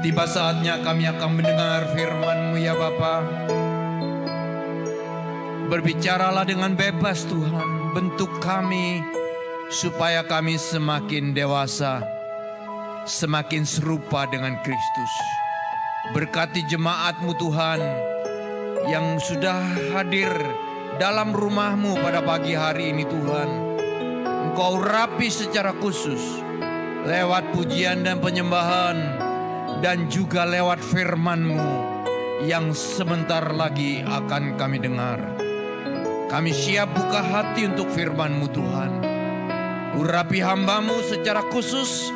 Tiba saatnya kami akan mendengar firman-Mu ya Bapa. Berbicaralah dengan bebas Tuhan. Bentuk kami supaya kami semakin dewasa, semakin serupa dengan Kristus. Berkati jemaat-Mu Tuhan yang sudah hadir dalam rumah-Mu pada pagi hari ini Tuhan. Engkau rapi secara khusus lewat pujian dan penyembahan, dan juga lewat firman-Mu yang sebentar lagi akan kami dengar. Kami siap buka hati untuk firman-Mu Tuhan. Urapi hamba-Mu secara khusus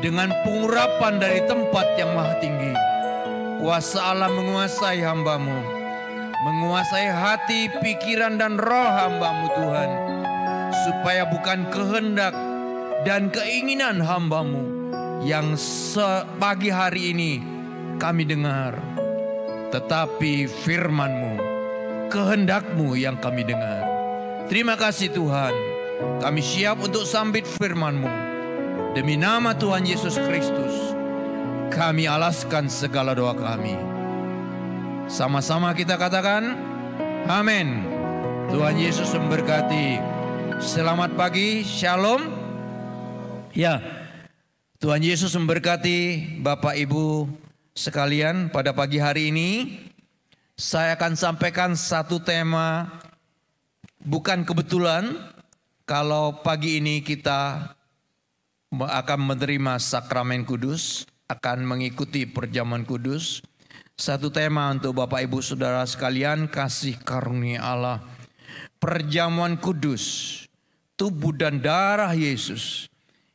dengan pengurapan dari tempat yang maha tinggi. Kuasa Allah menguasai hamba-Mu, menguasai hati, pikiran dan roh hamba-Mu Tuhan, supaya bukan kehendak dan keinginan hamba-Mu yang pagi hari ini kami dengar, tetapi firman-Mu, kehendak-Mu yang kami dengar. Terima kasih Tuhan, kami siap untuk sambit firman-Mu. Demi nama Tuhan Yesus Kristus, kami alaskan segala doa kami. Sama-sama kita katakan, amin. Tuhan Yesus memberkati. Selamat pagi, shalom. Ya, Tuhan Yesus memberkati Bapak Ibu sekalian. Pada pagi hari ini saya akan sampaikan satu tema. Bukan kebetulan kalau pagi ini kita akan menerima sakramen kudus, akan mengikuti perjamuan kudus. Satu tema untuk Bapak Ibu Saudara sekalian, kasih karunia Allah. Perjamuan kudus, tubuh dan darah Yesus,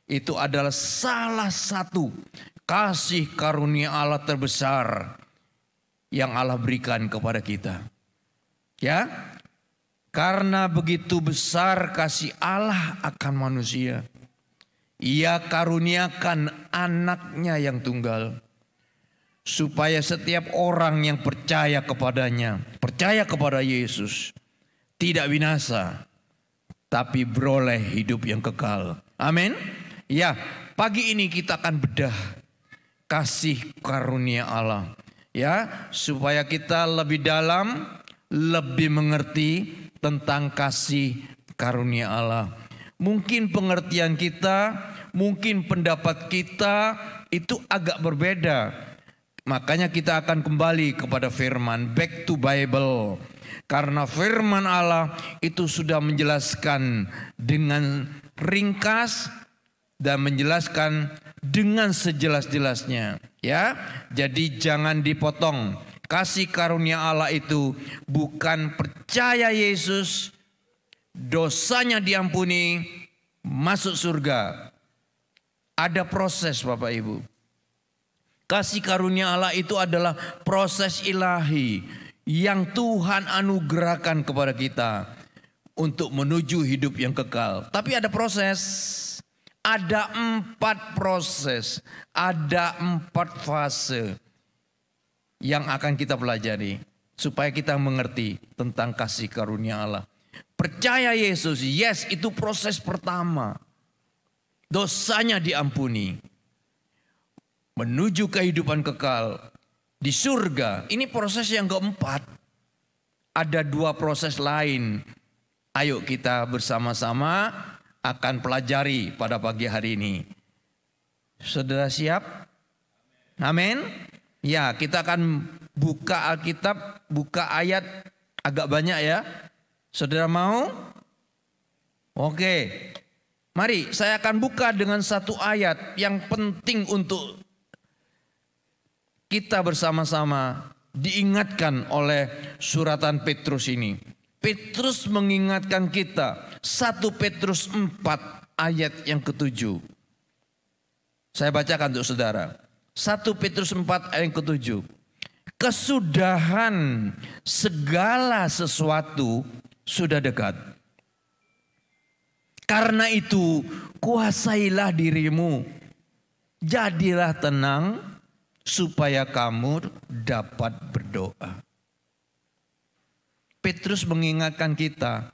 itu adalah salah satu kasih karunia Allah terbesar yang Allah berikan kepada kita. Ya, karena begitu besar kasih Allah akan manusia, Ia karuniakan anaknya yang tunggal, supaya setiap orang yang percaya kepadanya, percaya kepada Yesus, tidak binasa, tapi beroleh hidup yang kekal. Amin. Ya, pagi ini kita akan bedah kasih karunia Allah. Ya, supaya kita lebih dalam, lebih mengerti tentang kasih karunia Allah. Mungkin pengertian kita, mungkin pendapat kita itu agak berbeda. Makanya kita akan kembali kepada firman, back to Bible. Karena firman Allah itu sudah menjelaskan dengan ringkas dan menjelaskan dengan sejelas-jelasnya, ya. Jadi jangan dipotong. Kasih karunia Allah itu bukan percaya Yesus, dosanya diampuni, masuk surga. Ada proses Bapak Ibu. Kasih karunia Allah itu adalah proses ilahi yang Tuhan anugerahkan kepada kita untuk menuju hidup yang kekal. Tapi ada proses. Ada 4 proses, ada 4 fase yang akan kita pelajari supaya kita mengerti tentang kasih karunia Allah. Percaya Yesus, yes, itu proses pertama. Dosanya diampuni. Menuju kehidupan kekal di surga. Ini proses yang keempat. Ada 2 proses lain. Ayo kita bersama-sama akan pelajari pada pagi hari ini. Saudara siap? Amin. Ya, kita akan buka Alkitab, buka ayat agak banyak ya. Saudara mau? Oke. Mari saya akan buka dengan satu ayat yang penting untuk kita bersama-sama diingatkan oleh suratan Petrus ini. Petrus mengingatkan kita, 1 Petrus 4 ayat yang ke-7. Saya bacakan untuk saudara. 1 Petrus 4 ayat yang ke-7. Kesudahan segala sesuatu sudah dekat. Karena itu kuasailah dirimu. Jadilah tenang supaya kamu dapat berdoa. Petrus mengingatkan kita,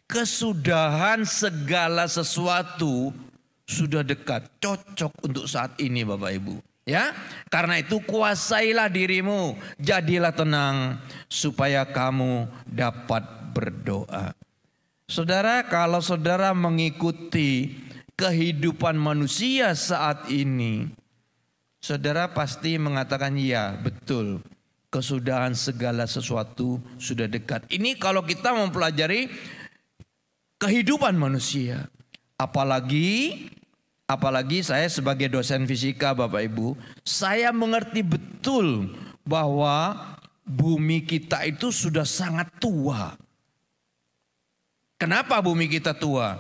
kesudahan segala sesuatu sudah dekat, cocok untuk saat ini Bapak Ibu. Ya, karena itu kuasailah dirimu, jadilah tenang supaya kamu dapat berdoa. Saudara, kalau saudara mengikuti kehidupan manusia saat ini, saudara pasti mengatakan ya, betul. Kesudahan segala sesuatu sudah dekat. Ini kalau kita mempelajari kehidupan manusia. Apalagi saya sebagai dosen fisika Bapak Ibu, saya mengerti betul bahwa bumi kita itu sudah sangat tua. Kenapa bumi kita tua?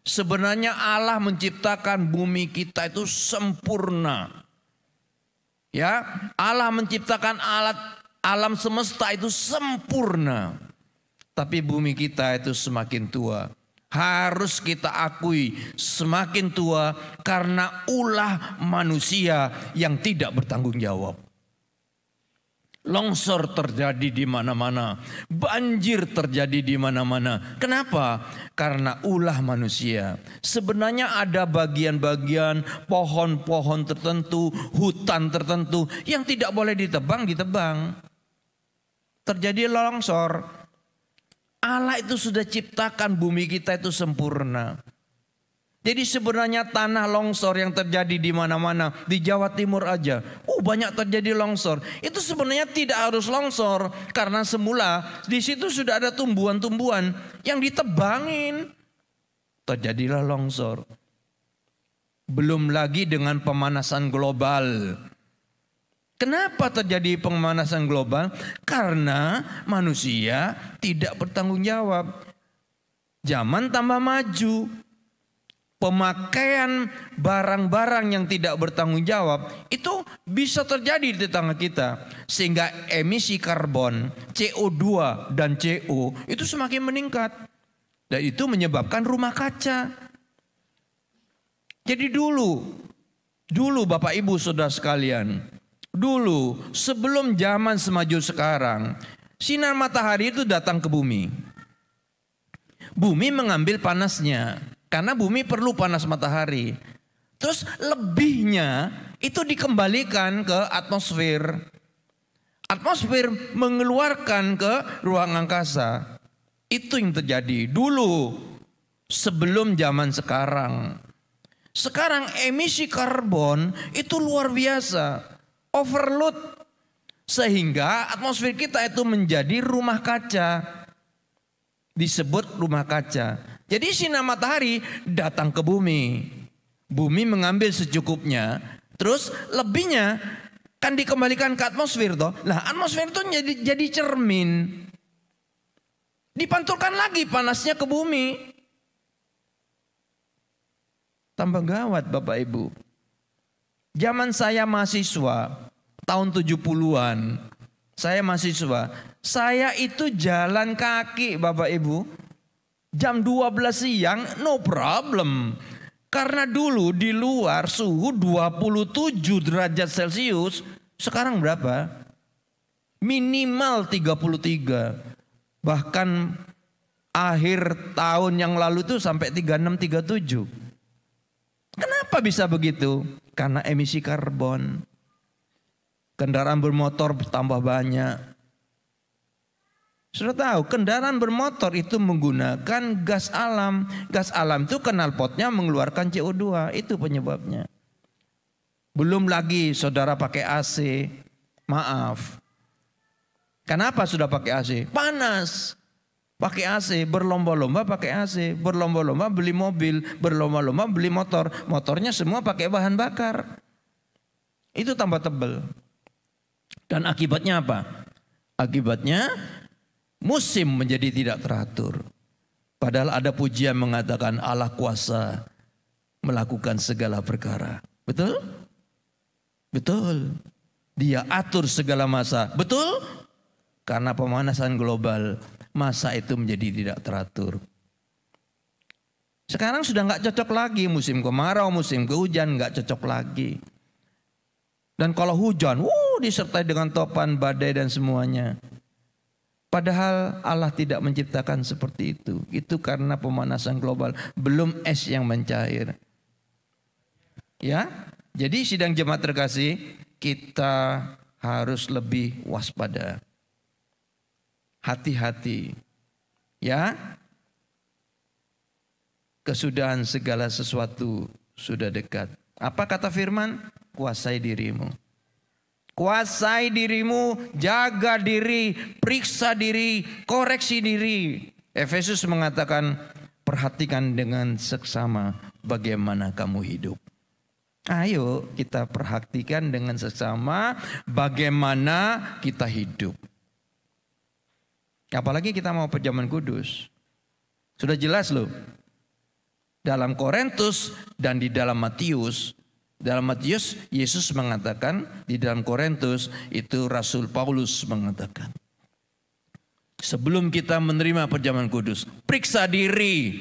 Sebenarnya Allah menciptakan bumi kita itu sempurna. Ya, Allah menciptakan alam semesta itu sempurna. Tapi bumi kita itu semakin tua. Harus kita akui semakin tua karena ulah manusia yang tidak bertanggung jawab. Longsor terjadi di mana-mana, banjir terjadi di mana-mana. Kenapa? Karena ulah manusia. Sebenarnya ada bagian-bagian pohon-pohon tertentu, hutan tertentu yang tidak boleh ditebang. Terjadi longsor. Allah itu sudah ciptakan bumi kita itu sempurna. Jadi sebenarnya tanah longsor yang terjadi di mana-mana, di Jawa Timur aja, banyak terjadi longsor. Itu sebenarnya tidak harus longsor karena semula di situ sudah ada tumbuhan-tumbuhan yang ditebangin. Terjadilah longsor. Belum lagi dengan pemanasan global. Kenapa terjadi pemanasan global? Karena manusia tidak bertanggung jawab. Zaman tambah maju. Pemakaian barang-barang yang tidak bertanggung jawab itu bisa terjadi di tetangga kita. Sehingga emisi karbon, CO2 dan CO itu semakin meningkat. Dan itu menyebabkan rumah kaca. Jadi dulu Bapak Ibu Saudara sekalian, dulu sebelum zaman semaju sekarang, sinar matahari itu datang ke bumi. Bumi mengambil panasnya karena bumi perlu panas matahari. Terus lebihnya itu dikembalikan ke atmosfer. Atmosfer mengeluarkan ke ruang angkasa. Itu yang terjadi dulu sebelum zaman sekarang. Sekarang emisi karbon itu luar biasa. Overload sehingga atmosfer kita itu menjadi rumah kaca, disebut rumah kaca. Jadi sinar matahari datang ke bumi, bumi mengambil secukupnya, terus lebihnya kan dikembalikan ke atmosfer toh. Nah atmosfer itu jadi cermin, dipantulkan lagi panasnya ke bumi. Tambah gawat Bapak Ibu. Zaman saya mahasiswa, tahun 70-an, saya mahasiswa, saya itu jalan kaki Bapak Ibu, jam 12 siang no problem. Karena dulu di luar suhu 27 derajat Celcius, sekarang berapa? Minimal 33. Bahkan akhir tahun yang lalu itu sampai 36, 37. Kenapa bisa begitu? Karena emisi karbon. Kendaraan bermotor bertambah banyak. Sudah tahu kendaraan bermotor itu menggunakan gas alam. Gas alam itu knalpotnya mengeluarkan CO2. Itu penyebabnya. Belum lagi saudara pakai AC. Maaf. Kenapa sudah pakai AC? Panas. Pakai AC, berlomba-lomba pakai AC, berlomba-lomba beli mobil, berlomba-lomba beli motor. Motornya semua pakai bahan bakar. Itu tambah tebal. Dan akibatnya apa? Akibatnya musim menjadi tidak teratur. Padahal ada pujian mengatakan Allah kuasa melakukan segala perkara. Betul? Betul. Dia atur segala masa. Betul? Karena pemanasan global, masa itu menjadi tidak teratur. Sekarang sudah nggak cocok lagi musim kemarau, musim kehujan nggak cocok lagi. Dan kalau hujan, disertai dengan topan, badai dan semuanya. Padahal Allah tidak menciptakan seperti itu. Itu karena pemanasan global, belum es yang mencair. Ya, Jadi sidang jemaat terkasih, kita harus lebih waspada. Hati-hati. Ya. Kesudahan segala sesuatu sudah dekat. Apa kata firman? Kuasai dirimu. Kuasai dirimu, jaga diri, periksa diri, koreksi diri. Efesus mengatakan, perhatikan dengan seksama bagaimana kamu hidup. Ayo kita perhatikan dengan seksama bagaimana kita hidup. Apalagi kita mau perjamuan kudus. Sudah jelas loh. Dalam Korintus dan di dalam Matius. Dalam Matius Yesus mengatakan, di dalam Korintus itu Rasul Paulus mengatakan. Sebelum kita menerima perjamuan kudus, periksa diri.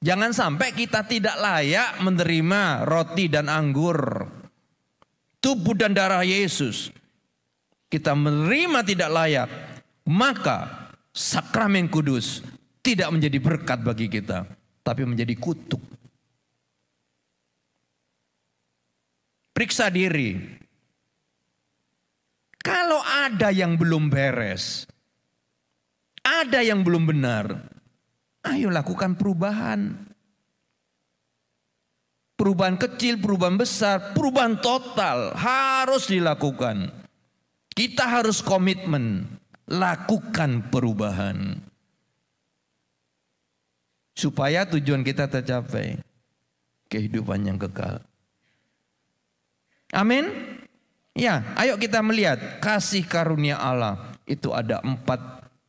Jangan sampai kita tidak layak menerima roti dan anggur. Tubuh dan darah Yesus. Kita menerima tidak layak. Maka sakramen kudus tidak menjadi berkat bagi kita. Tapi menjadi kutuk. Periksa diri. Kalau ada yang belum beres. Ada yang belum benar. Ayo lakukan perubahan. Perubahan kecil, perubahan besar, perubahan total harus dilakukan. Kita harus komitmen, lakukan perubahan. Supaya tujuan kita tercapai. Kehidupan yang kekal. Amin. Ya, ayo kita melihat kasih karunia Allah itu ada 4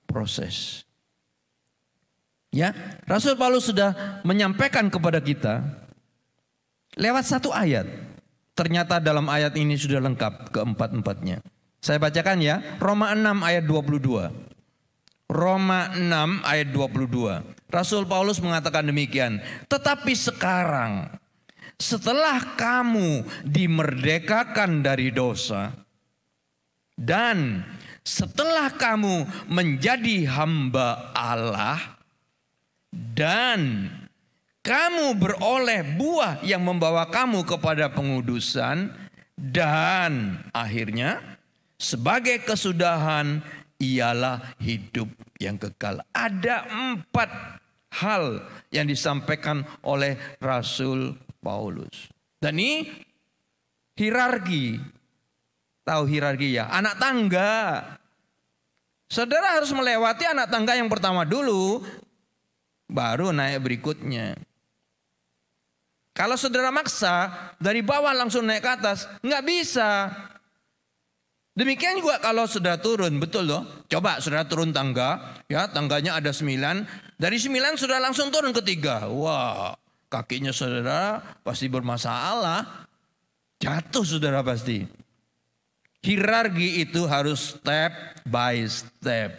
proses. Ya, Rasul Paulus sudah menyampaikan kepada kita lewat 1 ayat. Ternyata dalam ayat ini sudah lengkap keempat-empatnya. Saya bacakan ya, Roma 6 ayat 22. Roma 6 ayat 22. Rasul Paulus mengatakan demikian. Tetapi sekarang setelah kamu dimerdekakan dari dosa dan setelah kamu menjadi hamba Allah dan kamu beroleh buah yang membawa kamu kepada pengudusan dan akhirnya sebagai kesudahan ialah hidup yang kekal. Ada 4 hal yang disampaikan oleh Rasul Paulus. Dan ini hierarki. Tahu hierarki ya? Anak tangga. Saudara harus melewati anak tangga yang pertama dulu. Baru naik berikutnya. Kalau saudara maksa dari bawah langsung naik ke atas. Nggak bisa. Demikian juga kalau saudara turun. Betul loh. Coba saudara turun tangga. Ya, tangganya ada 9. Dari 9 saudara langsung turun ke 3. Wah. Kakinya saudara pasti bermasalah. Jatuh saudara pasti. Hierarki itu harus step by step.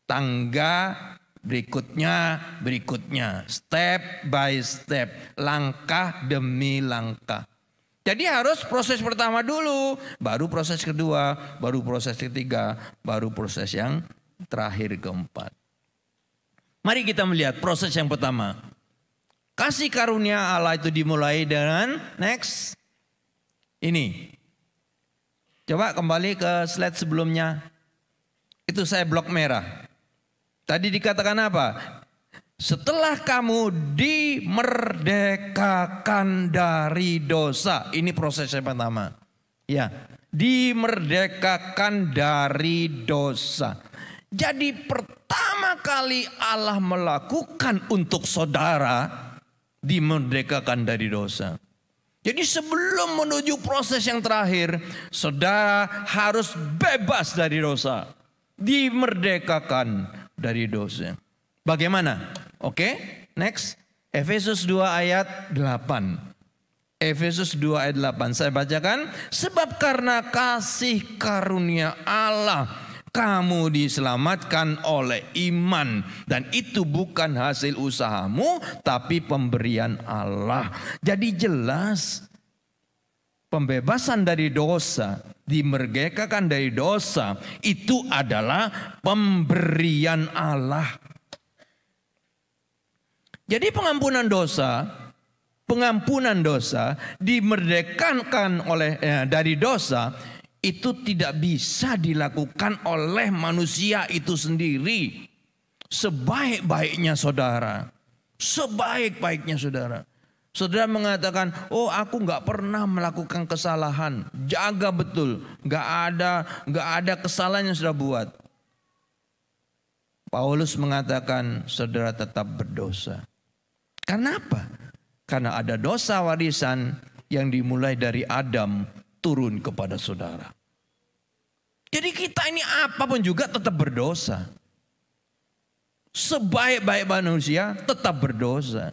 Tangga berikutnya. Step by step. Langkah demi langkah. Jadi harus proses pertama dulu. Baru proses kedua. Baru proses ketiga. Baru proses yang terakhir keempat. Mari kita melihat proses yang pertama. Kasih karunia Allah itu dimulai dengan next. Ini. Coba kembali ke slide sebelumnya. Itu saya blok merah. Tadi dikatakan apa? Setelah kamu dimerdekakan dari dosa. Ini proses yang pertama. Ya, dimerdekakan dari dosa. Jadi pertama kali Allah melakukan untuk saudara dimerdekakan dari dosa. Jadi sebelum menuju proses yang terakhir, saudara harus bebas dari dosa. Dimerdekakan dari dosa. Bagaimana? Oke, next. Efesus 2 ayat 8. Efesus 2 ayat 8. Saya bacakan. Sebab karena kasih karunia Allah kamu diselamatkan oleh iman. Dan itu bukan hasil usahamu, tapi pemberian Allah. Jadi jelas pembebasan dari dosa, dimerdekakan dari dosa, itu adalah pemberian Allah. Jadi pengampunan dosa pengampunan dosa, dimerdekakan dari dosa, itu tidak bisa dilakukan oleh manusia itu sendiri. Sebaik-baiknya saudara, sebaik-baiknya saudara. Saudara mengatakan, oh aku nggak pernah melakukan kesalahan. Jaga betul, nggak ada kesalahan yang sudah buat. Paulus mengatakan, saudara tetap berdosa. Karena apa? Karena ada dosa warisan yang dimulai dari Adam turun kepada saudara. Jadi kita ini apapun juga tetap berdosa. Sebaik-baik manusia tetap berdosa.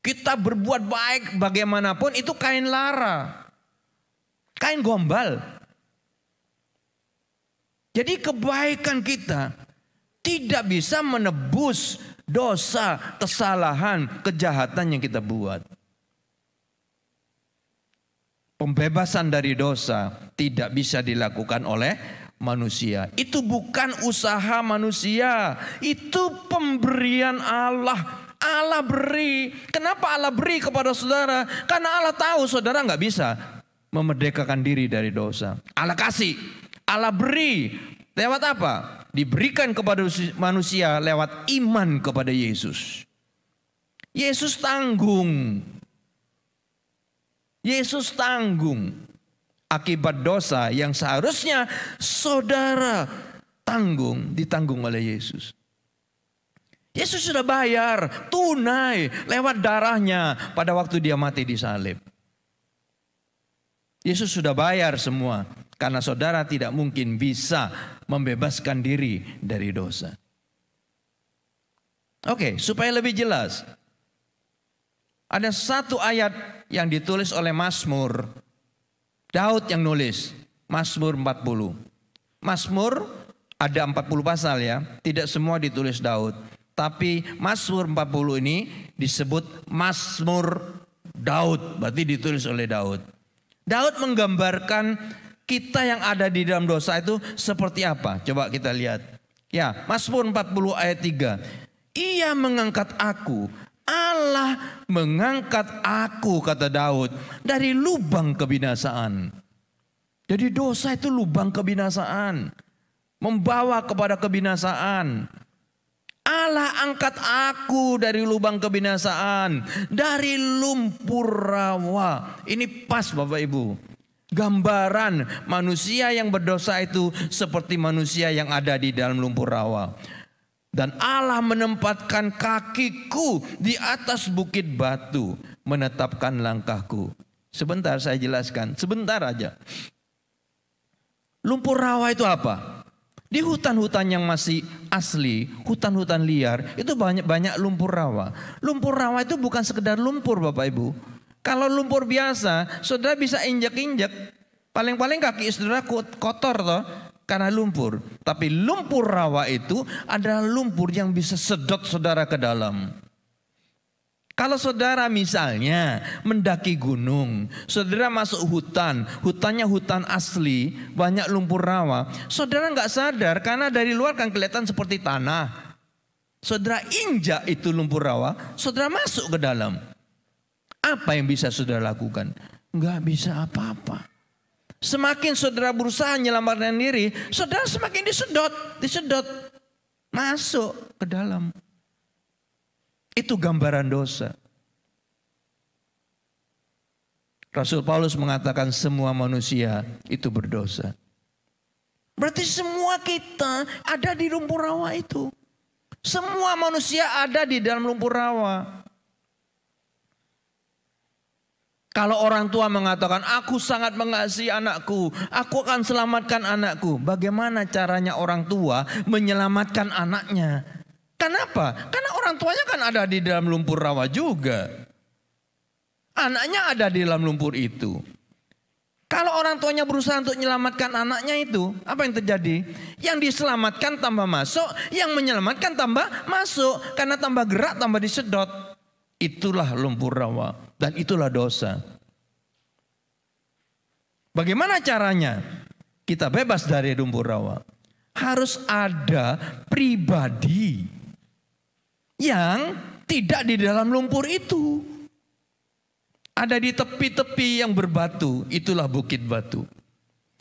Kita berbuat baik bagaimanapun itu kain lara, kain gombal. Jadi kebaikan kita tidak bisa menebus dosa, kesalahan, kejahatan yang kita buat. Pembebasan dari dosa tidak bisa dilakukan oleh manusia. Itu bukan usaha manusia, itu pemberian Allah. Allah beri. Kenapa Allah beri kepada saudara? Karena Allah tahu saudara nggak bisa memerdekakan diri dari dosa. Allah kasih, Allah beri. Lewat apa? Diberikan kepada manusia lewat iman kepada Yesus. Yesus tanggung. Yesus tanggung akibat dosa yang seharusnya saudara tanggung, ditanggung oleh Yesus. Yesus sudah bayar tunai lewat darahnya pada waktu dia mati di salib. Yesus sudah bayar semua karena saudara tidak mungkin bisa membebaskan diri dari dosa. Oke, supaya lebih jelas. Ada satu ayat yang ditulis oleh Mazmur. Daud yang nulis, Mazmur 40. Mazmur ada 40 pasal ya, tidak semua ditulis Daud. Tapi Mazmur 40 ini disebut Mazmur Daud, berarti ditulis oleh Daud. Daud menggambarkan kita yang ada di dalam dosa itu seperti apa? Coba kita lihat. Ya, Mazmur 40 ayat 3. Ia mengangkat aku, Allah mengangkat aku, kata Daud, dari lubang kebinasaan. Jadi dosa itu lubang kebinasaan, membawa kepada kebinasaan. Allah angkat aku dari lubang kebinasaan, dari lumpur rawa. Ini pas Bapak Ibu. Gambaran manusia yang berdosa itu seperti manusia yang ada di dalam lumpur rawa. Dan Allah menempatkan kakiku di atas bukit batu, menetapkan langkahku. Sebentar saya jelaskan, sebentar aja. Lumpur rawa itu apa? Di hutan-hutan yang masih asli, hutan-hutan liar, itu banyak lumpur rawa. Lumpur rawa itu bukan sekedar lumpur Bapak Ibu. Kalau lumpur biasa, saudara bisa injak-injak. Paling-paling kaki saudara kotor toh, karena lumpur. Tapi lumpur rawa itu adalah lumpur yang bisa sedot saudara ke dalam. Kalau saudara misalnya mendaki gunung, saudara masuk hutan, hutannya hutan asli, banyak lumpur rawa. Saudara nggak sadar karena dari luar kan kelihatan seperti tanah. Saudara injak itu lumpur rawa, saudara masuk ke dalam. Apa yang bisa saudara lakukan? Nggak bisa apa-apa. Semakin saudara berusaha menyelamatkan diri, saudara semakin disedot, masuk ke dalam. Itu gambaran dosa. Rasul Paulus mengatakan semua manusia itu berdosa. Berarti semua kita ada di lumpur rawa itu. Semua manusia ada di dalam lumpur rawa. Kalau orang tua mengatakan, aku sangat mengasihi anakku, aku akan selamatkan anakku. Bagaimana caranya orang tua menyelamatkan anaknya? Kenapa? Karena orang tuanya kan ada di dalam lumpur rawa juga. Anaknya ada di dalam lumpur itu. Kalau orang tuanya berusaha untuk menyelamatkan anaknya itu, apa yang terjadi? Yang diselamatkan tambah masuk, yang menyelamatkan tambah masuk. Karena tambah gerak, tambah disedot. Itulah lumpur rawa dan itulah dosa. Bagaimana caranya kita bebas dari lumpur rawa? Harus ada pribadi yang tidak di dalam lumpur itu. Ada di tepi-tepi yang berbatu, itulah bukit batu.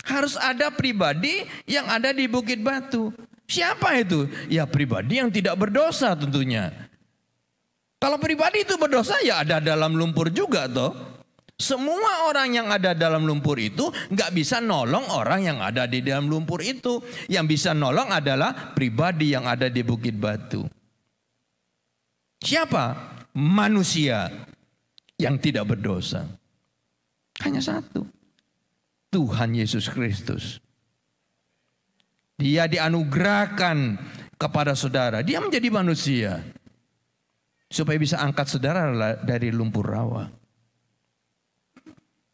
Harus ada pribadi yang ada di bukit batu. Siapa itu? Ya pribadi yang tidak berdosa tentunya. Kalau pribadi itu berdosa ya ada dalam lumpur juga toh. Semua orang yang ada dalam lumpur itu nggak bisa nolong orang yang ada di dalam lumpur itu. Yang bisa nolong adalah pribadi yang ada di bukit batu. Siapa? Manusia yang tidak berdosa. Hanya satu. Tuhan Yesus Kristus. Dia dianugerahkan kepada saudara. Dia menjadi manusia. Supaya bisa angkat saudara dari lumpur rawa.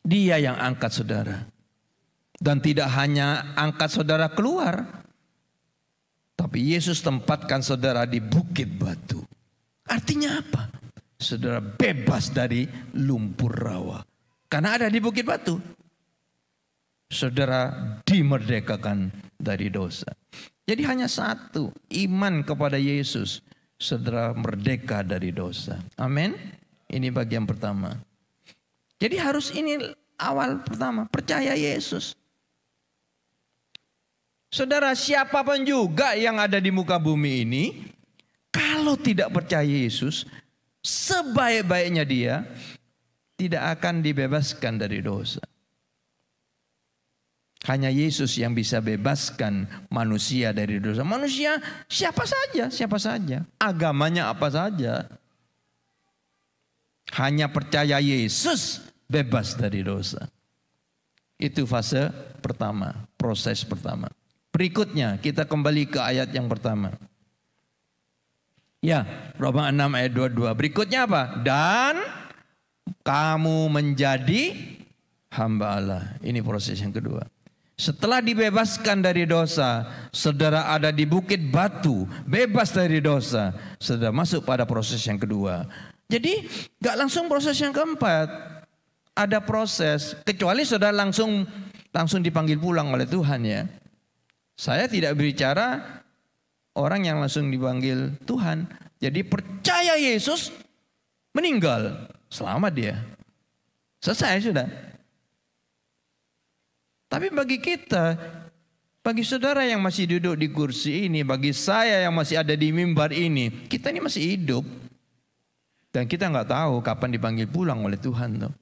Dia yang angkat saudara. Dan tidak hanya angkat saudara keluar. Tapi Yesus tempatkan saudara di bukit batu. Artinya apa? Saudara bebas dari lumpur rawa. Karena ada di bukit batu. Saudara dimerdekakan dari dosa. Jadi hanya satu, iman kepada Yesus. Saudara merdeka dari dosa. Amin. Ini bagian pertama. Jadi harus ini awal pertama, percaya Yesus. Saudara, siapapun juga yang ada di muka bumi ini, kalau tidak percaya Yesus, sebaik-baiknya dia tidak akan dibebaskan dari dosa. Hanya Yesus yang bisa bebaskan manusia dari dosa. Manusia siapa saja. Agamanya apa saja. Hanya percaya Yesus bebas dari dosa. Itu fase pertama, proses pertama. Berikutnya kita kembali ke ayat yang pertama. Ya, Roma 6 ayat 22. Berikutnya apa? Dan kamu menjadi hamba Allah. Ini proses yang kedua. Setelah dibebaskan dari dosa, saudara ada di bukit batu, bebas dari dosa. Saudara masuk pada proses yang kedua. Jadi gak langsung proses yang keempat. Ada proses, kecuali saudara langsung dipanggil pulang oleh Tuhan ya. Saya tidak berbicara orang yang langsung dipanggil Tuhan. Jadi percaya Yesus, meninggal, selamat dia. Selesai sudah. Tapi bagi kita, bagi saudara yang masih duduk di kursi ini, bagi saya yang masih ada di mimbar ini, kita ini masih hidup. Dan kita nggak tahu kapan dipanggil pulang oleh Tuhan. Tuh.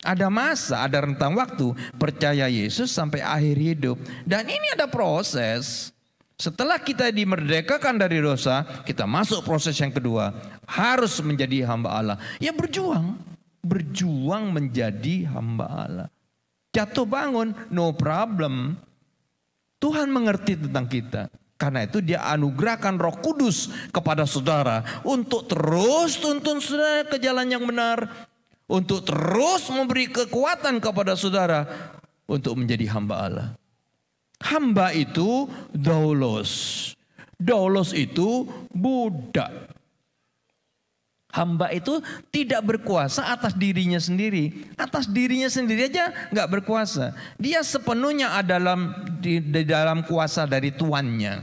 Ada masa, ada rentang waktu percaya Yesus sampai akhir hidup. Dan ini ada proses. Setelah kita dimerdekakan dari dosa, kita masuk proses yang kedua. Harus menjadi hamba Allah. Ya berjuang. Berjuang menjadi hamba Allah. Jatuh bangun, no problem. Tuhan mengerti tentang kita. Karena itu dia anugerahkan Roh Kudus kepada saudara. Untuk terus tuntun saudara ke jalan yang benar. Untuk terus memberi kekuatan kepada saudara. Untuk menjadi hamba Allah. Hamba itu doulos. Doulos itu budak. Hamba itu tidak berkuasa atas dirinya sendiri. Atas dirinya sendiri aja nggak berkuasa. Dia sepenuhnya di dalam kuasa dari tuannya.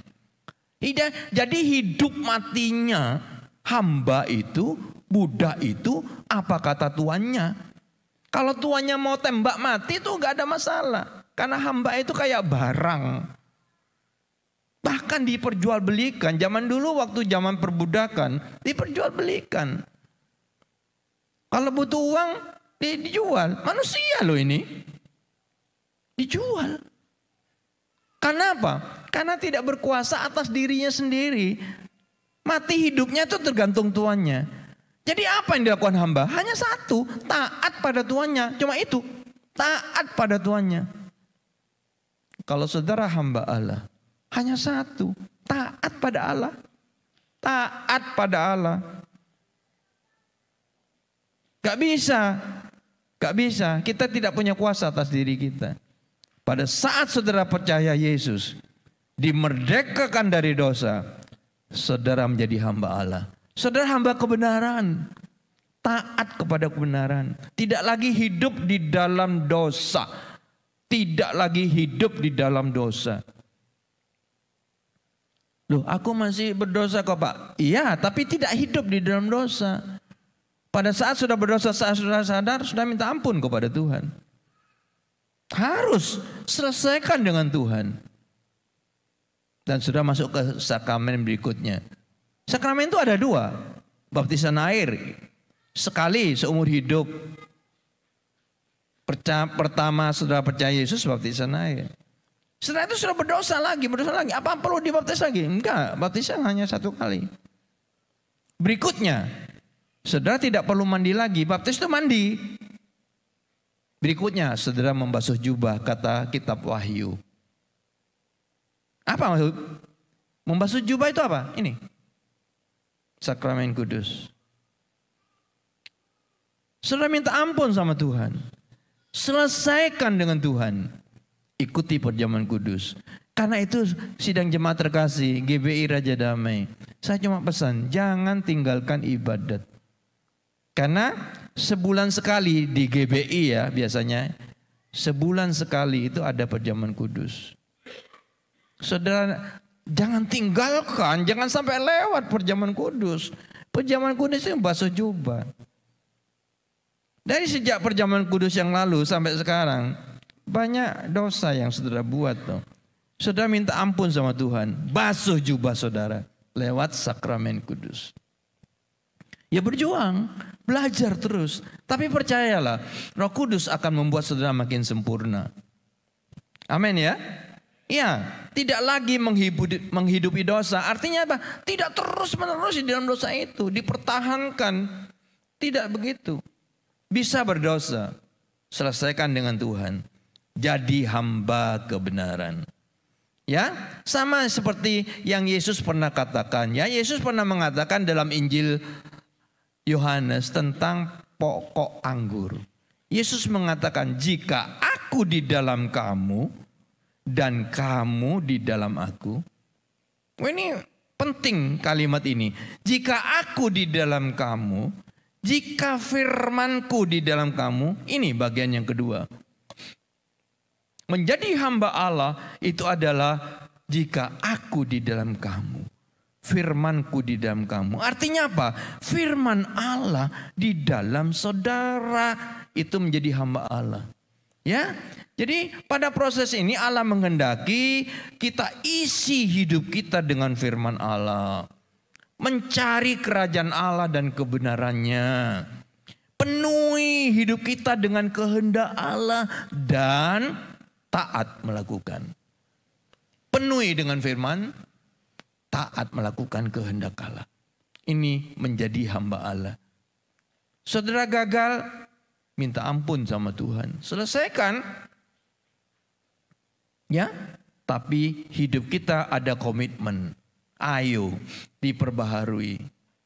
Jadi hidup matinya hamba itu, budak itu apa kata tuannya. Kalau tuannya mau tembak mati itu nggak ada masalah. Karena hamba itu kayak barang. Bahkan diperjualbelikan. Zaman dulu waktu zaman perbudakan diperjualbelikan. Kalau butuh uang dijual. Manusia loh ini. Dijual. Karena apa? Karena tidak berkuasa atas dirinya sendiri. Mati hidupnya itu tergantung tuannya. Jadi apa yang dilakukan hamba? Hanya satu. Taat pada tuannya. Cuma itu. Taat pada tuannya. Kalau saudara hamba Allah. Hanya satu, taat pada Allah. Taat pada Allah. Gak bisa. Kita tidak punya kuasa atas diri kita. Pada saat saudara percaya Yesus, dimerdekakan dari dosa, saudara menjadi hamba Allah. Saudara hamba kebenaran. Taat kepada kebenaran. Tidak lagi hidup di dalam dosa. Tidak lagi hidup di dalam dosa. Loh, aku masih berdosa kok Pak. Iya, tapi tidak hidup di dalam dosa. Pada saat sudah berdosa, saat sudah sadar, sudah minta ampun kepada Tuhan. Harus selesaikan dengan Tuhan. Dan sudah masuk ke sakramen berikutnya. Sakramen itu ada 2. Baptisan air. Sekali seumur hidup. Pertama sudah percaya Yesus, baptisan air. Setelah itu sudah berdosa lagi. Apa perlu dibaptis lagi? Enggak, baptisan hanya 1 kali. Berikutnya, saudara tidak perlu mandi lagi. Baptis itu mandi. Berikutnya, saudara membasuh jubah, kata kitab Wahyu. Apa maksud? Membasuh jubah itu apa? Ini. Sakramen kudus. Saudara minta ampun sama Tuhan. Selesaikan dengan Tuhan. Ikuti perjamuan kudus. Karena itu sidang jemaat terkasih, GBI Raja Damai. Saya cuma pesan, jangan tinggalkan ibadat. Karena sebulan sekali di GBI ya biasanya. Sebulan sekali itu ada perjamuan kudus. Saudara, jangan tinggalkan, jangan sampai lewat perjamuan kudus. Perjamuan kudus itu basuh jubah. Dari sejak perjamuan kudus yang lalu sampai sekarang, banyak dosa yang saudara buat tuh. Saudara minta ampun sama Tuhan. Basuh jubah saudara lewat sakramen kudus. Ya berjuang, belajar terus. Tapi percayalah, Roh Kudus akan membuat saudara makin sempurna. Amin ya. Ya, tidak lagi menghidupi dosa. Artinya apa? Tidak terus menerus di dalam dosa itu. Dipertahankan. Tidak begitu. Bisa berdosa. Selesaikan dengan Tuhan. Jadi hamba kebenaran. Ya, sama seperti yang Yesus pernah katakan. Ya, Yesus pernah mengatakan dalam Injil Yohanes tentang pokok anggur. Yesus mengatakan, jika aku di dalam kamu dan kamu di dalam aku. Ini penting kalimat ini. Jika aku di dalam kamu, jika firmanku di dalam kamu, ini bagian yang kedua. Menjadi hamba Allah itu adalah jika aku di dalam kamu, firmanku di dalam kamu. Artinya apa? Firman Allah di dalam saudara itu menjadi hamba Allah. Ya, jadi pada proses ini Allah menghendaki kita isi hidup kita dengan firman Allah. Mencari kerajaan Allah dan kebenarannya. Penuhi hidup kita dengan kehendak Allah dan taat melakukan. Penuhi dengan firman, taat melakukan kehendak Allah. Ini menjadi hamba Allah. Saudara gagal, minta ampun sama Tuhan. Selesaikan. Ya, tapi hidup kita ada komitmen. Ayo diperbaharui.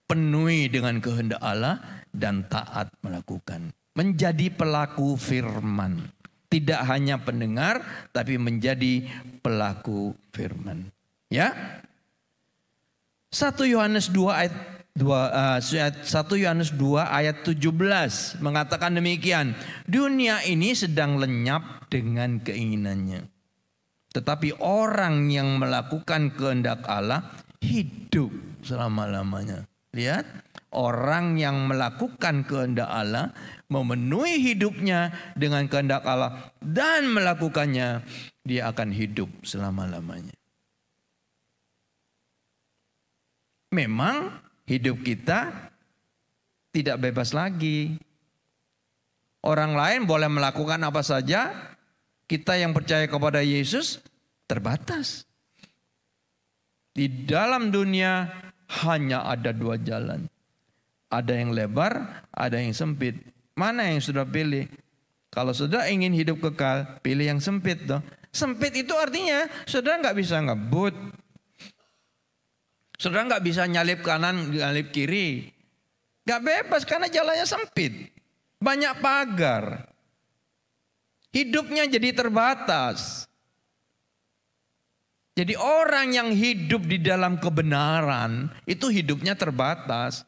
Penuhi dengan kehendak Allah dan taat melakukan. Menjadi pelaku firman. Tidak hanya pendengar, tapi menjadi pelaku firman. Ya. 1 Yohanes 2 ayat 1 Yohanes 2 ayat 17 mengatakan demikian. Dunia ini sedang lenyap dengan keinginannya. Tetapi orang yang melakukan kehendak Allah hidup selama-lamanya. Lihat, orang yang melakukan kehendak Allah memenuhi hidupnya dengan kehendak Allah dan melakukannya, dia akan hidup selama-lamanya. Memang hidup kita tidak bebas lagi. Orang lain boleh melakukan apa saja, kita yang percaya kepada Yesus terbatas. Di dalam dunia hanya ada 2 jalan. Ada yang lebar, ada yang sempit. Mana yang sudah pilih? Kalau sudah ingin hidup kekal, pilih yang sempit toh. Sempit itu artinya saudara nggak bisa ngebut. Saudara nggak bisa nyalip kanan, nyalip kiri. Nggak bebas karena jalannya sempit. Banyak pagar. Hidupnya jadi terbatas. Jadi orang yang hidup di dalam kebenaran itu hidupnya terbatas.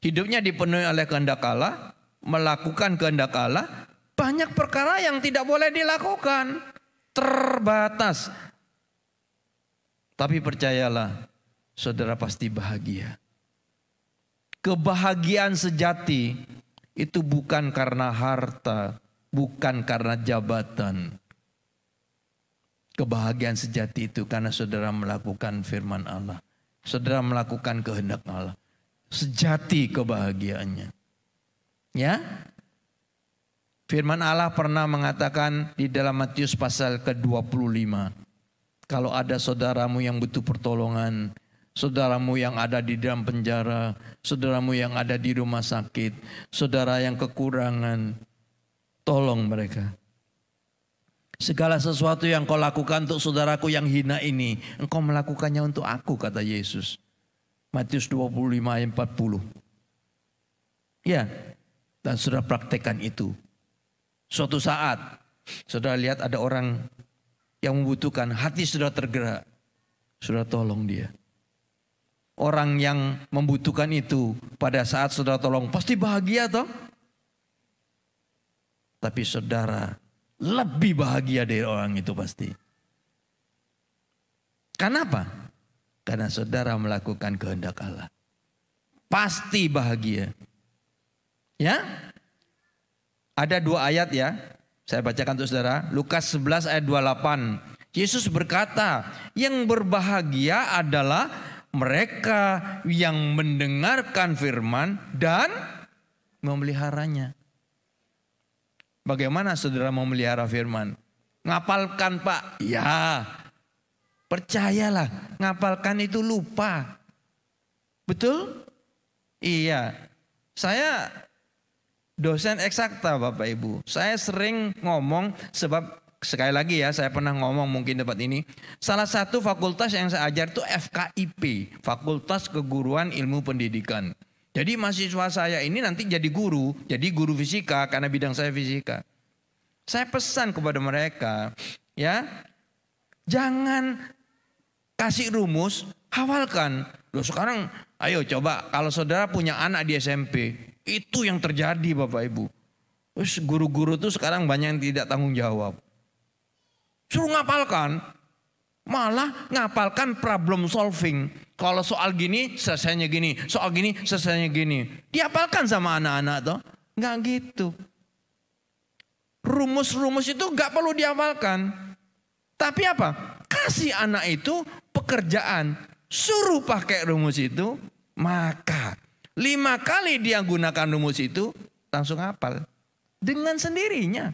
Hidupnya dipenuhi oleh kehendak Allah, melakukan kehendak Allah, banyak perkara yang tidak boleh dilakukan, terbatas. Tapi percayalah, saudara pasti bahagia. Kebahagiaan sejati itu bukan karena harta, bukan karena jabatan. Kebahagiaan sejati itu karena saudara melakukan firman Allah. Saudara melakukan kehendak Allah. Sejati kebahagiaannya. Ya. Firman Allah pernah mengatakan di dalam Matius pasal ke-25. Kalau ada saudaramu yang butuh pertolongan, saudaramu yang ada di dalam penjara, saudaramu yang ada di rumah sakit, saudara yang kekurangan, tolong mereka. Segala sesuatu yang kau lakukan untuk saudaraku yang hina ini, engkau melakukannya untuk aku, kata Yesus. Matius 25 ayat 40. Ya, dan saudara praktekkan itu. Suatu saat, saudara lihat ada orang yang membutuhkan, hati saudara tergerak. Saudara tolong dia. Orang yang membutuhkan itu pada saat saudara tolong pasti bahagia toh. Tapi saudara lebih bahagia dari orang itu pasti. Kenapa? Karena saudara melakukan kehendak Allah. Pasti bahagia. Ya? Ada 2 ayat ya. Saya bacakan untuk saudara. Lukas 11 ayat 28. Yesus berkata, yang berbahagia adalah mereka yang mendengarkan firman dan memeliharanya. Bagaimana saudara memelihara firman? Ngapalkan Pak? Ya. Percayalah, ngapalkan itu lupa. Betul? Iya. Saya dosen eksakta Bapak Ibu. Saya sering ngomong sebab sekali lagi ya, saya pernah ngomong mungkin tempat ini. Salah satu fakultas yang saya ajar itu FKIP, Fakultas Keguruan Ilmu Pendidikan. Jadi mahasiswa saya ini nanti jadi guru fisika karena bidang saya fisika. Saya pesan kepada mereka, ya, jangan kasih rumus, hafalkan. Loh sekarang, ayo coba kalau saudara punya anak di SMP, itu yang terjadi Bapak Ibu. Terus guru-guru tuh sekarang banyak yang tidak tanggung jawab. Suruh ngapalkan, malah ngapalkan problem solving. Kalau soal gini selesainya gini, soal gini selesainya gini. Dihafalkan sama anak-anak toh? Nggak gitu. Rumus-rumus itu nggak perlu dihafalkan. Tapi apa? Kasih anak itu pekerjaan, suruh pakai rumus itu, maka 5 kali dia gunakan rumus itu langsung hafal dengan sendirinya.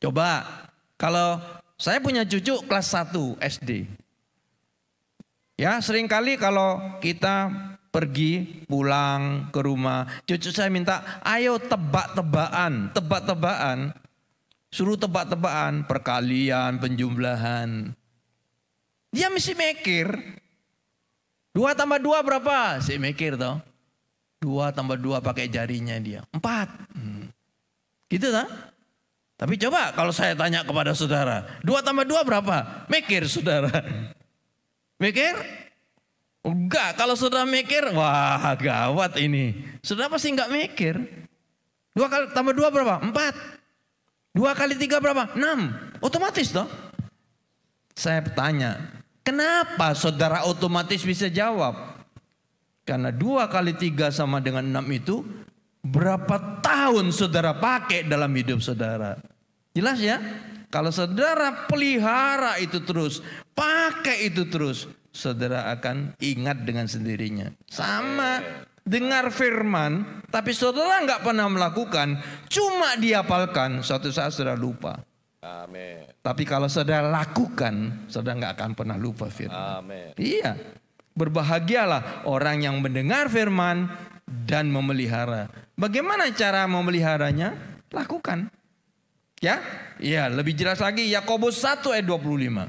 Coba kalau saya punya cucu kelas 1 SD. Ya, seringkali kalau kita pergi pulang ke rumah, cucu saya minta, "Ayo tebak-tebakan." Suruh tebak-tebakan, perkalian, penjumlahan. Dia mesti mikir. 2 tambah 2 berapa? Saya mikir toh. 2 tambah 2 pakai jarinya dia. 4. Gitu toh? Tapi coba kalau saya tanya kepada saudara, 2 tambah 2 berapa? Mikir saudara. Mikir? Enggak, kalau saudara mikir, wah gawat ini. Saudara pasti enggak mikir. 2 kali tambah 2 berapa? 4. 2 kali 3 berapa? 6. Otomatis toh. Saya tanya, kenapa saudara otomatis bisa jawab? Karena 2 kali 3 sama dengan 6 itu berapa tahun saudara pakai dalam hidup saudara. Jelas ya? Kalau saudara pelihara itu terus, pakai itu terus, saudara akan ingat dengan sendirinya. Sama dengar firman, tapi saudara nggak pernah melakukan, cuma dihafalkan, suatu saat saudara lupa. Amin. Tapi kalau saudara lakukan, saudara nggak akan pernah lupa firman. Amin. Iya, berbahagialah orang yang mendengar firman dan memelihara. Bagaimana cara memeliharanya? Lakukan. Ya, iya, lebih jelas lagi Yakobus 1 ayat 25.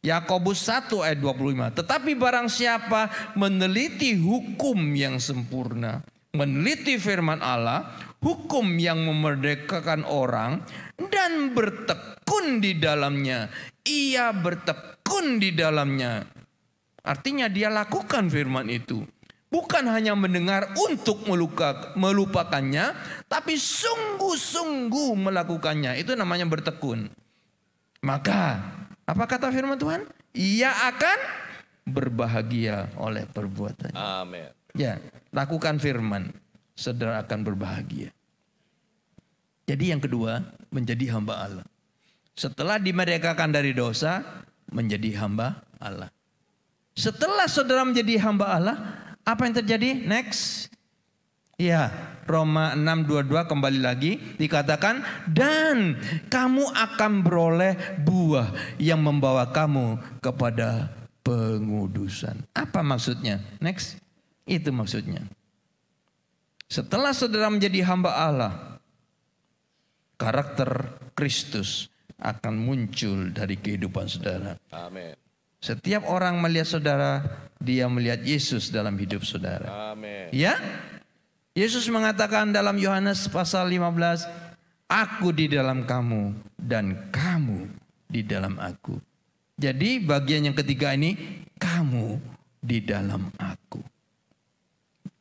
Yakobus 1 ayat 25. Tetapi barang siapa meneliti hukum yang sempurna, meneliti firman Allah, hukum yang memerdekakan orang dan bertekun di dalamnya. Ia bertekun di dalamnya. Artinya dia lakukan firman itu. Bukan hanya mendengar untuk melupakannya, tapi sungguh-sungguh melakukannya. Itu namanya bertekun. Maka apa kata firman Tuhan? Ia akan berbahagia oleh perbuatannya. Amin. Ya, lakukan firman, saudara akan berbahagia. Jadi yang kedua, menjadi hamba Allah. Setelah dimerdekakan dari dosa, menjadi hamba Allah. Setelah saudara menjadi hamba Allah, apa yang terjadi? Next. Ya, Roma 6:22 kembali lagi dikatakan, dan kamu akan beroleh buah yang membawa kamu kepada pengudusan. Apa maksudnya? Next. Itu maksudnya. Setelah saudara menjadi hamba Allah, karakter Kristus akan muncul dari kehidupan saudara. Amin. Setiap orang melihat saudara, dia melihat Yesus dalam hidup saudara. Amin. Ya? Yesus mengatakan dalam Yohanes pasal 15, aku di dalam kamu dan kamu di dalam aku. Jadi bagian yang ketiga ini, kamu di dalam aku.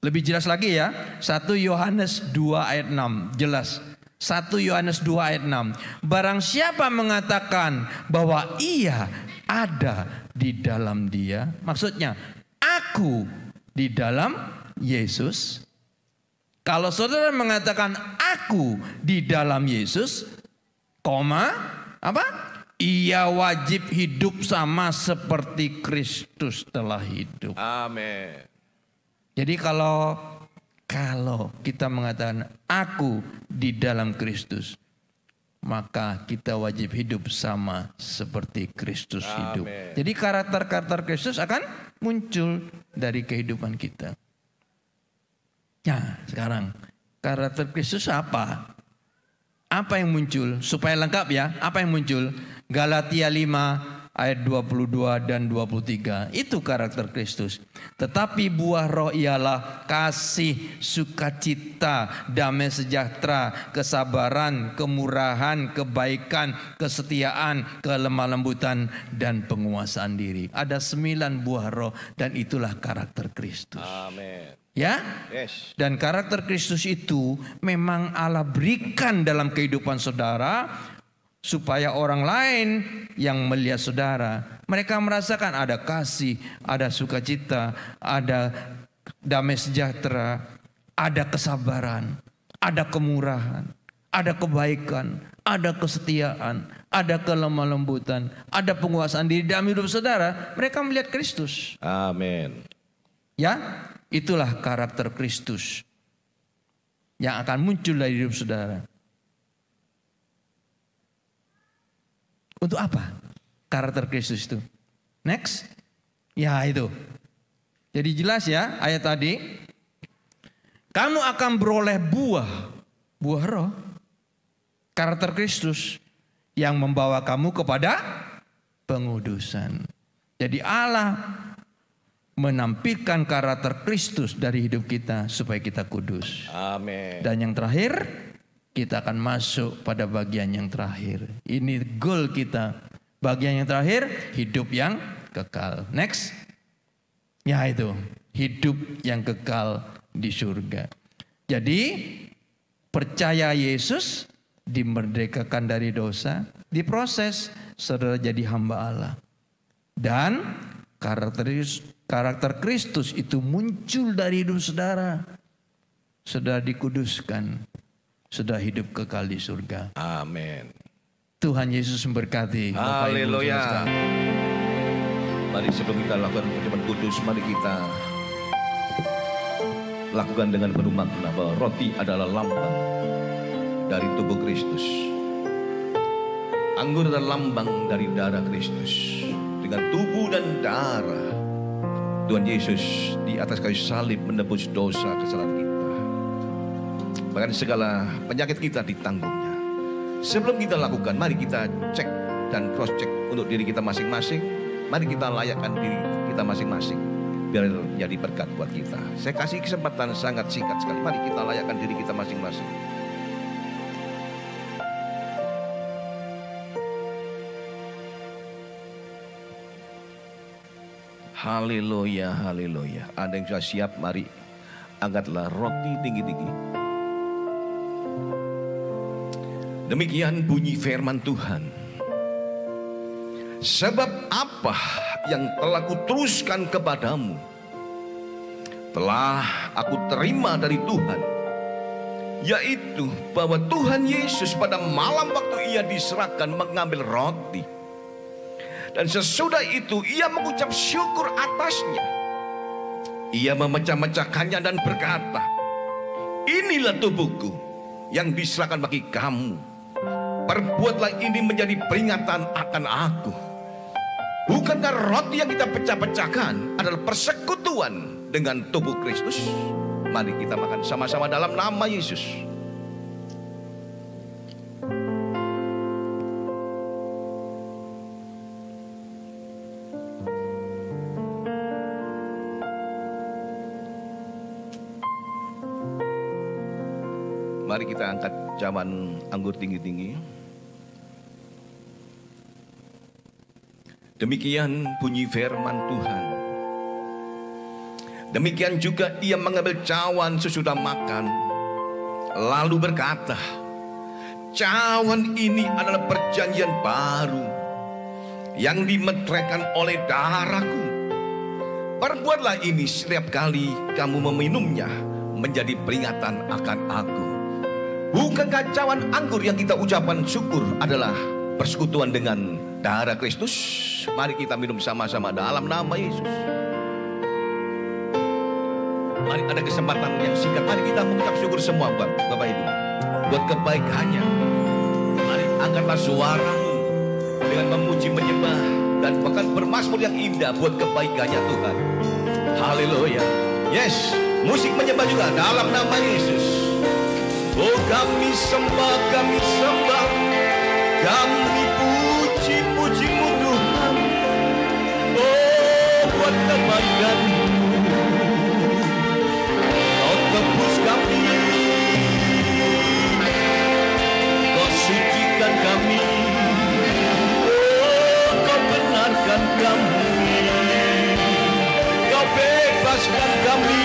Lebih jelas lagi ya, 1 Yohanes 2 ayat 6, jelas. 1 Yohanes 2 ayat 6. Barang siapa mengatakan bahwa ia ada di dalam dia, maksudnya aku di dalam Yesus. Kalau saudara mengatakan aku di dalam Yesus, koma, apa? Ia wajib hidup sama seperti Kristus telah hidup. Amin. Jadi kalau kita mengatakan aku di dalam Kristus, maka kita wajib hidup sama seperti Kristus hidup. Jadi karakter-karakter Kristus akan muncul dari kehidupan kita. Ya, sekarang karakter Kristus apa? Apa yang muncul? Supaya lengkap ya, apa yang muncul? Galatia 5 ayat 22 dan 23. Itu karakter Kristus. Tetapi buah roh ialah kasih, sukacita, damai sejahtera, kesabaran, kemurahan, kebaikan, kesetiaan, kelemah lembutan, dan penguasaan diri. Ada 9 buah roh dan itulah karakter Kristus. Amin. Ya, Yes. dan karakter Kristus itu memang Allah berikan dalam kehidupan saudara supaya orang lain yang melihat saudara, mereka merasakan ada kasih, ada sukacita, ada damai sejahtera, ada kesabaran, ada kemurahan, ada kebaikan, ada kesetiaan, ada kelemah lembutan, ada penguasaan diri dalam hidup saudara. Mereka melihat Kristus. Amin. Ya, itulah karakter Kristus yang akan muncul dari hidup saudara. Untuk apa karakter Kristus itu? Next. Ya itu. Jadi jelas ya ayat tadi. Kamu akan beroleh buah roh. Karakter Kristus yang membawa kamu kepada pengudusan. Jadi Allah menampilkan karakter Kristus dari hidup kita supaya kita kudus. Amin. Dan yang terakhir, kita akan masuk pada bagian yang terakhir. Ini goal kita. Bagian yang terakhir, hidup yang kekal. Next. Ya itu, hidup yang kekal di surga. Jadi, percaya Yesus, dimerdekakan dari dosa, diproses, saudara jadi hamba Allah. Dan karakter Kristus itu muncul dari hidup saudara. Saudara dikuduskan. Sudah hidup kekal di surga. Amin. Tuhan Yesus memberkati. Haleluya. Mari sebelum kita lakukan ucapan kudus, mari kita lakukan dengan penuh makna bahwa roti adalah lambang dari tubuh Kristus. Anggur adalah lambang dari darah Kristus. Dengan tubuh dan darah Tuhan Yesus di atas kayu salib menebus dosa kesalahan kita. Bahkan segala penyakit kita ditanggungnya. Sebelum kita lakukan, mari kita cek dan cross check untuk diri kita masing-masing. Mari kita layakkan diri kita masing-masing biar jadi berkat buat kita. Saya kasih kesempatan sangat singkat sekali. Mari kita layakkan diri kita masing-masing. Haleluya, haleluya. Ada yang sudah siap, mari angkatlah roti tinggi-tinggi. Demikian bunyi firman Tuhan. Sebab apa yang telah kuteruskan kepadamu telah aku terima dari Tuhan, yaitu bahwa Tuhan Yesus pada malam waktu ia diserahkan mengambil roti, dan sesudah itu ia mengucap syukur atasnya. Ia memecah-mecahkannya dan berkata, inilah tubuhku yang diserahkan bagi kamu. Perbuatlah ini menjadi peringatan akan aku. Bukankah roti yang kita pecah-pecahkan adalah persekutuan dengan tubuh Kristus? Mari kita makan sama-sama dalam nama Yesus. Mari kita angkat cawan anggur tinggi-tinggi. Demikian bunyi firman Tuhan. Demikian juga ia mengambil cawan sesudah makan, lalu berkata, cawan ini adalah perjanjian baru yang dimeteraikan oleh darahku. Perbuatlah ini setiap kali kamu meminumnya menjadi peringatan akan aku. Bukankah cawan anggur yang kita ucapkan syukur adalah persekutuan dengan darah Kristus? Mari kita minum sama-sama dalam nama Yesus. Mari ada kesempatan yang singkat. Mari kita mengucap syukur semua Bapak Ibu, buat kebaikannya. Mari angkatlah suaramu dengan memuji, menyembah, dan bahkan bermazmur yang indah buat kebaikannya Tuhan. Haleluya. Yes, musik menyembah juga dalam nama Yesus. Oh, kami sembah, kami sembah, kami puji-puji-Mu Tuhan. Oh, buat kebaikan-Mu Kau tebus kami, Kau sucikan kami, oh, Kau benarkan kami, Kau bebaskan kami.